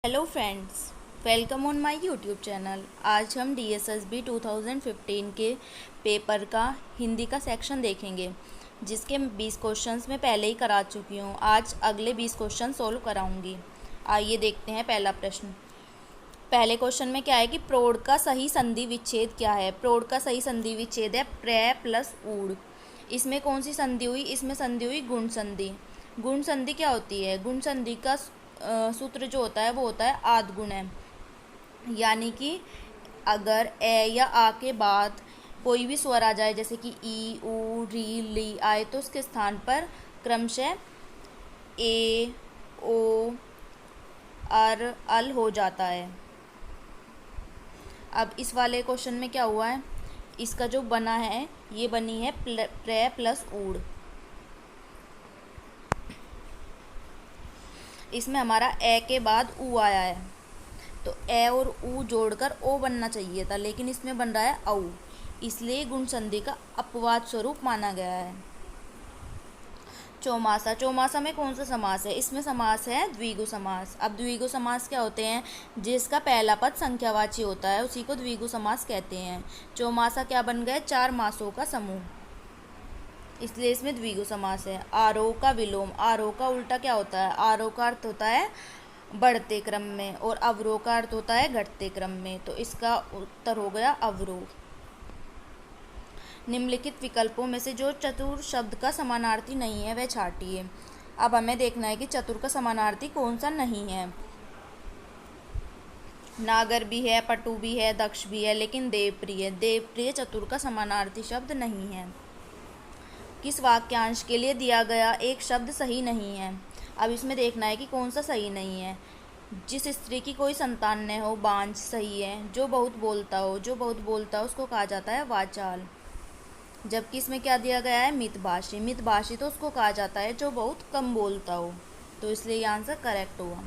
Hello friends, welcome on my YouTube channel. आज हम DSSB 2015 के पेपर का हिंदी का सेक्शन देखेंगे, जिसके 20 क्वेश्चंस मैं पहले ही करा चुकी हूँ। आज अगले 20 क्वेश्चन सोल्व कराऊंगी। आइए देखते हैं पहला प्रश्न। पहले क्वेश्चन में क्या है कि प्रौढ़ का सही संधि विच्छेद क्या है। प्रौढ़ का सही संधि विच्छेद है प्र प्लस ऊढ़। इसमें कौन सी संधि हुई? इसमें संधि हुई गुण संधि। गुण संधि क्या होती है? गुण संधि का सूत्र जो होता है वो होता है आद गुण है। यानी कि अगर ए या आ के बाद कोई भी स्वर आ जाए, जैसे कि ई, ऊ, री, ली आए, तो उसके स्थान पर क्रमशः ए, ओ, अर, अल हो जाता है। अब इस वाले क्वेश्चन में क्या हुआ है? इसका जो बना है, ये बनी है प्र प्लस ऊढ़। इसमें हमारा ए के बाद ऊ आया है, तो ए और ऊ जोड़कर ओ बनना चाहिए था, लेकिन इसमें बन रहा है औ। इसलिए गुण संधि का अपवाद स्वरूप माना गया है। चौमासा। चौमासा में कौन सा समास है? इसमें समास है द्विगु समास। अब द्विगु समास क्या होते हैं? जिसका पहला पद संख्यावाची होता है उसी को द्विगु समास कहते हैं। चौमासा क्या बन गए? 4 मासों का समूह, इसलिए इसमें द्विगु समास है। आरोह का विलोम। आरोह का उल्टा क्या होता है? आरोह का अर्थ होता है बढ़ते क्रम में, और अवरोह का अर्थ होता है घटते क्रम में, तो इसका उत्तर हो गया अवरोह। निम्नलिखित विकल्पों में से जो चतुर शब्द का समानार्थी नहीं है वह छांटिए। अब हमें देखना है कि चतुर का समानार्थी कौन सा नहीं है। नागर भी है, पटु भी है, दक्ष भी है, लेकिन देवप्रिय, देवप्रिय चतुर का समानार्थी शब्द नहीं है। किस वाक्यांश के लिए दिया गया एक शब्द सही नहीं है? अब इसमें देखना है कि कौन सा सही नहीं है। जिस स्त्री की कोई संतान न हो, बांझ, सही है। जो बहुत बोलता हो, जो बहुत बोलता हो उसको कहा जाता है वाचाल। जबकि इसमें क्या दिया गया है? मितभाषी। मितभाषी तो उसको कहा जाता है जो बहुत कम बोलता हो, तो इसलिए ये आंसर करेक्ट हुआ।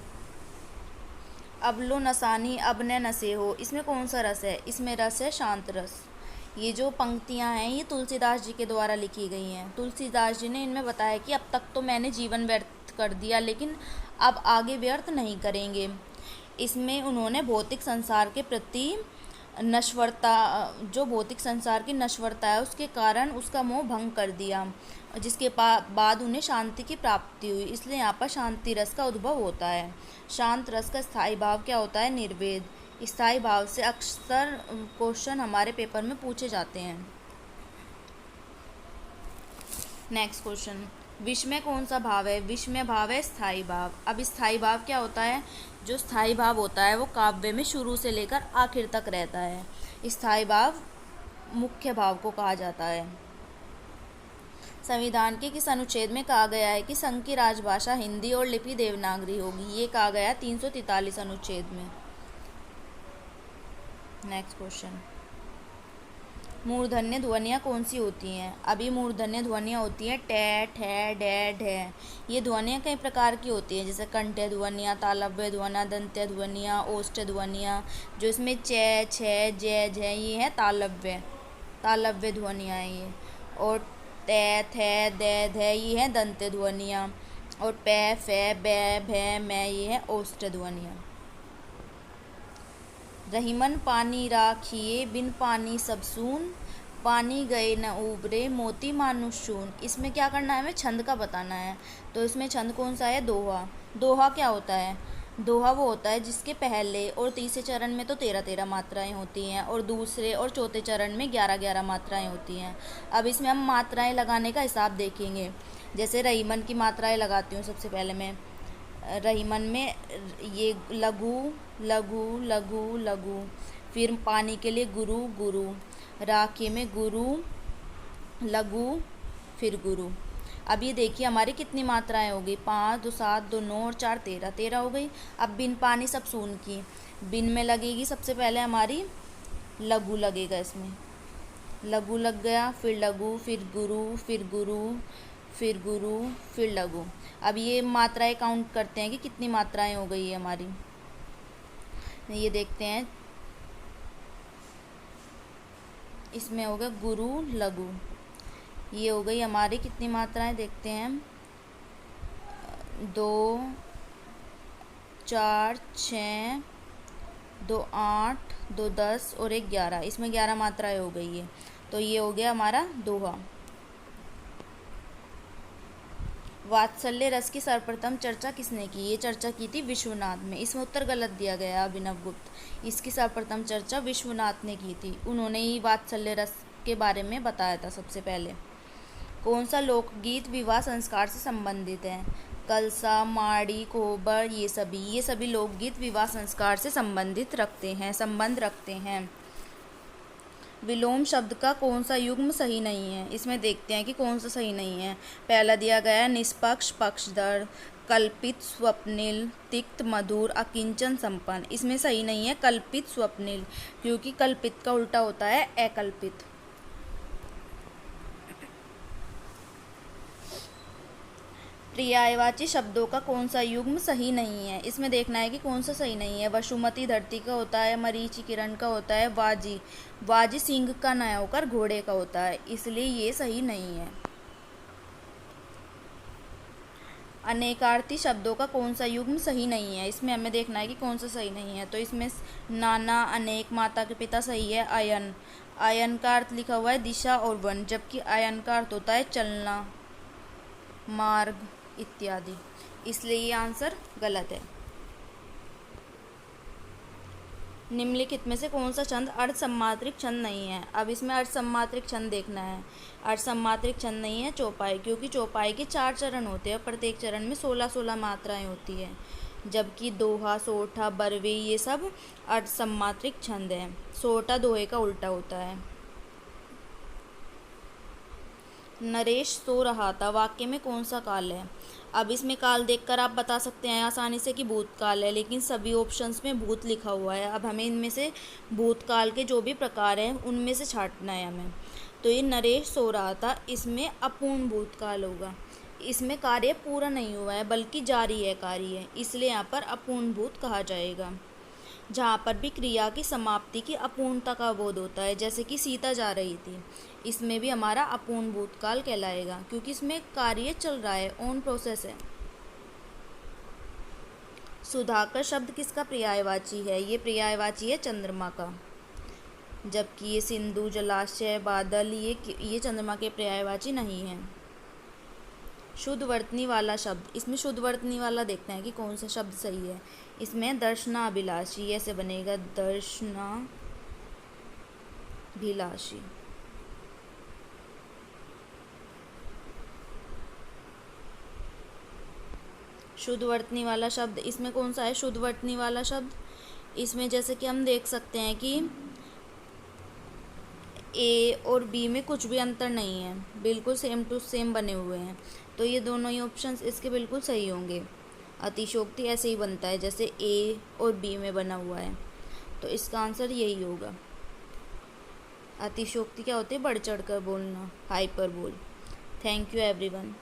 अबलो नसानी अब न नसे हो, इसमें कौन सा रस है? इसमें रस है शांत रस। ये जो पंक्तियां हैं ये तुलसीदास जी के द्वारा लिखी गई हैं। तुलसीदास जी ने इनमें बताया कि अब तक तो मैंने जीवन व्यर्थ कर दिया, लेकिन अब आगे व्यर्थ नहीं करेंगे। इसमें उन्होंने भौतिक संसार के प्रति नश्वरता, जो भौतिक संसार की नश्वरता है उसके कारण उसका मोह भंग कर दिया, जिसके बाद उन्हें शांति की प्राप्ति हुई। इसलिए यहाँ पर शांति रस का उद्भव होता है। शांत रस का स्थायी भाव क्या होता है? निर्वेद। स्थायी भाव से अक्सर क्वेश्चन हमारे पेपर में पूछे जाते हैं। नेक्स्ट क्वेश्चन, विष में कौन सा भाव है? विष में भाव है स्थायी भाव। अब स्थायी भाव क्या होता है? जो स्थायी भाव होता है वो काव्य में शुरू से लेकर आखिर तक रहता है। स्थायी भाव मुख्य भाव को कहा जाता है। संविधान के किस अनुच्छेद में कहा गया है कि संघ की राजभाषा हिंदी और लिपि देवनागरी होगी? ये कहा गया 343 अनुच्छेद में। नेक्स्ट क्वेश्चन, मूर्धन्य ध्वनियाँ कौन सी होती हैं? अभी मूर्धन्य ध्वनियाँ होती हैं टे, ठे, डे, ढे। ये ध्वनियाँ कई प्रकार की होती हैं, जैसे कंठ्य ध्वनियाँ, तालव्य ध्वनियाँ, दंत्य ध्वनियाँ, ओष्ठ ध्वनियाँ। जो इसमें चे, छे, जय, झे ये है तालव्य ध्वनियाँ हैं ये। और ते, थे, दे, धे ये है दंत्य ध्वनियाँ। और पे, फे, बे, भे, मैं ये है ओष्ठ ध्वनियाँ। रहीमन पानी राखिए बिन पानी सब सून, पानी गए न उबरे मोती मानुष शून। इसमें क्या करना है? हमें छंद का बताना है। तो इसमें छंद कौन सा है? दोहा। दोहा क्या होता है? दोहा वो होता है जिसके पहले और तीसरे चरण में तो 13-13 मात्राएं होती हैं, और दूसरे और चौथे चरण में 11-11 मात्राएं होती हैं। अब इसमें हम मात्राएं लगाने का हिसाब देखेंगे। जैसे रहीमन की मात्राएं लगाती हूँ सबसे पहले मैं। रहीमन में ये लघु, लघु, लघु, लघु। फिर पानी के लिए गुरु, गुरु। राखी में गुरु, लघु, फिर गुरु। अब ये देखिए हमारी कितनी मात्राएं हो गई? 5, 2, 7, 2, 9 और 4, 13, 13 हो गई। अब बिन पानी सब सून की, बिन में लगेगी सबसे पहले हमारी लघु लगेगा। इसमें लघु लग गया, फिर लघु, फिर गुरु, फिर गुरु, फिर गुरु, फिर लघु। अब ये मात्राएं काउंट करते हैं कि कितनी मात्राएं हो गई है हमारी। ये देखते हैं, इसमें हो गया गुरु, लघु। ये हो गई हमारी कितनी मात्राएं? देखते हैं, 2, 4, 6, 2, 8, 2, 10 और 1, 11। इसमें 11 मात्राएं हो गई है, तो ये हो गया हमारा दोहा। वात्सल्य रस की सर्वप्रथम चर्चा किसने की? ये चर्चा की थी विश्वनाथ में। इसमें उत्तर गलत दिया गया अभिनव गुप्त। इसकी सर्वप्रथम चर्चा विश्वनाथ ने की थी, उन्होंने ही वात्सल्य रस के बारे में बताया था सबसे पहले। कौन सा लोकगीत विवाह संस्कार से संबंधित है? कलसा, माड़ी, कोबर, ये सभी लोकगीत विवाह संस्कार से संबंध रखते हैं। विलोम शब्द का कौन सा युग्म सही नहीं है? इसमें देखते हैं कि कौन सा सही नहीं है। पहला दिया गया है निष्पक्ष, पक्षधर, कल्पित, स्वप्निल, तिक्त, मधुर, अकिंचन, संपन्न। इसमें सही नहीं है कल्पित, स्वप्निल, क्योंकि कल्पित का उल्टा होता है अकल्पित। पर्यायवाची शब्दों का कौन सा युग्म सही नहीं है? इसमें देखना है कि कौन सा सही नहीं है। वसुमती धरती का होता है, मरीचि किरण का होता है, वाजी सिंह का न होकर घोड़े का होता है, इसलिए ये सही नहीं है। अनेकार्थी शब्दों का कौन सा युग्म सही नहीं है? इसमें हमें देखना है कि कौन सा सही नहीं है। तो इसमें नाना, अनेक, माता के पिता सही है। आयन का अर्थ लिखा हुआ है दिशा और वन, जबकि आयन का अर्थ होता है चलना, मार्ग इत्यादि, इसलिए ये आंसर गलत है। निम्नलिखित में से कौन सा छंद अर्ध सम्मात्रिक छंद नहीं है? अब इसमें अर्ध सम्मात्रिक छंद देखना है। अर्ध सम्मात्रिक छंद नहीं है चौपाई, क्योंकि चौपाई के 4 चरण होते हैं, प्रत्येक चरण में 16-16 मात्राएं होती है, जबकि दोहा, सोठा, बरवे ये सब अर्ध सम्मात्रिक छंद है। सोठा दोहे का उल्टा होता है। नरेश सो रहा था वाक्य में कौन सा काल है? अब इसमें काल देखकर आप बता सकते हैं आसानी से कि भूतकाल है, लेकिन सभी ऑप्शंस में भूत लिखा हुआ है। अब हमें इनमें से भूतकाल के जो भी प्रकार हैं उनमें से छांटना है हमें। तो ये नरेश सो रहा था, इसमें अपूर्ण भूतकाल होगा। इसमें कार्य पूरा नहीं हुआ है बल्कि जारी है कार्य, इसलिए यहाँ पर अपूर्ण भूत कहा जाएगा। जहाँ पर भी क्रिया की समाप्ति की अपूर्णता का बोध होता है, जैसे कि सीता जा रही थी, इसमें भी हमारा अपूर्ण भूतकाल कहलाएगा, क्योंकि इसमें कार्य चल रहा है, ऑन प्रोसेस है। सुधाकर शब्द किसका पर्यायवाची है? ये पर्यायवाची है चंद्रमा का, जबकि ये सिंधु, जलाशय, बादल ये चंद्रमा के पर्यायवाची नहीं है। शुद्ध वर्तनी वाला शब्द, इसमें शुद्ध वर्तनी वाला देखते हैं कि कौन सा शब्द सही है। इसमें दर्शनाभिलाषी ऐसे बनेगा, दर्शनाभिलाषी। शुद्ध वर्तनी वाला शब्द, इसमें कौन सा है शुद्ध वर्तनी वाला शब्द? इसमें जैसे कि हम देख सकते हैं कि ए और बी में कुछ भी अंतर नहीं है, बिल्कुल सेम टू सेम बने हुए हैं, तो ये दोनों ही ऑप्शंस इसके बिल्कुल सही होंगे। अतिशोक्ति ऐसे ही बनता है जैसे ए और बी में बना हुआ है, तो इसका आंसर यही होगा। अतिशोक्ति क्या होती है? बढ़ चढ़ कर बोलना, हाइपरबोल। Thank you everyone.